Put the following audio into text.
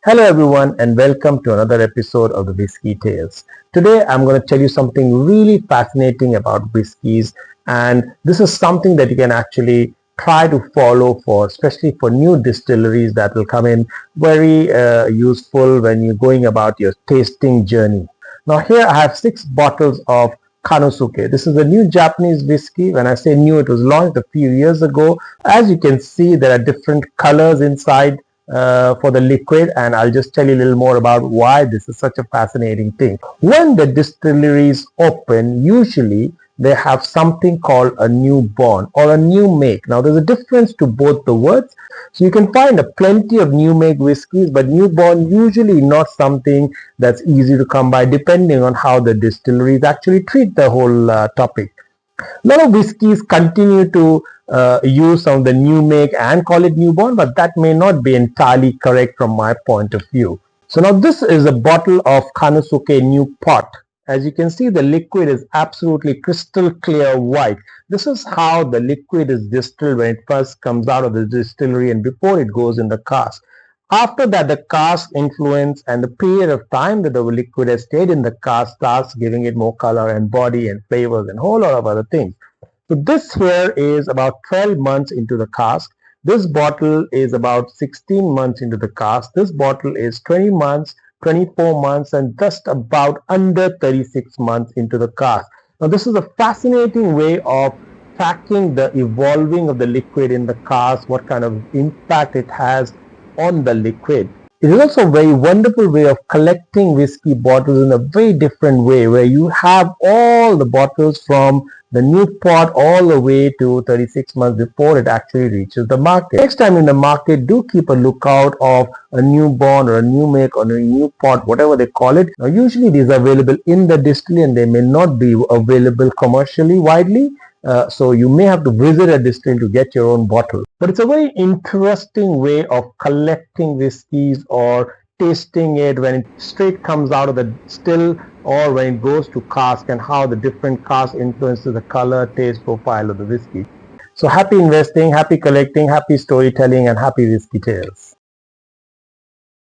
Hello everyone and welcome to another episode of the Whiskey Tales. Today I'm going to tell you something really fascinating about whiskeys, and this is something that you can actually try to follow for, especially for new distilleries that will come in very useful when you're going about your tasting journey. Now here I have 6 bottles of Kanosuke. This is a new Japanese whiskey. When I say new, it was launched a few years ago. As you can see, there are different colors inside for the liquid, and I'll just tell you a little more about why this is such a fascinating thing. When the distilleries open, usually they have something called a new born or a new make. Now there's a difference to both the words. So you can find plenty of new make whiskeys, but new born usually not something that's easy to come by, depending on how the distilleries actually treat the whole topic. A lot of whiskeys continue to use some of the new make and call it newborn, but that may not be entirely correct from my point of view. So now this is a bottle of Kanosuke New Pot. As you can see, the liquid is absolutely crystal clear white. This is how the liquid is distilled when it first comes out of the distillery and before it goes in the cask. After that, the cask influence and the period of time that the liquid has stayed in the cask starts giving it more color and body and flavors and a whole lot of other things. So this here is about 12 months into the cask. This bottle is about 16 months into the cask. This bottle is 20 months, 24 months, and just about under 36 months into the cask. Now this is a fascinating way of tracking the evolving of the liquid in the cask, what kind of impact it has on the liquid. It is also a very wonderful way of collecting whiskey bottles in a very different way, where you have all the bottles from the new pot all the way to 36 months before it actually reaches the market. Next time in the market, do keep a lookout of a newborn or a new make or a new pot, whatever they call it. Now, usually these are available in the distillery and they may not be available commercially widely. So you may have to visit a distillery to get your own bottle. But it's a very interesting way of collecting whiskeys or tasting it when it straight comes out of the still or when it goes to cask, and how the different cask influences the color, taste profile of the whiskey. So happy investing, happy collecting, happy storytelling, and happy whiskey tales.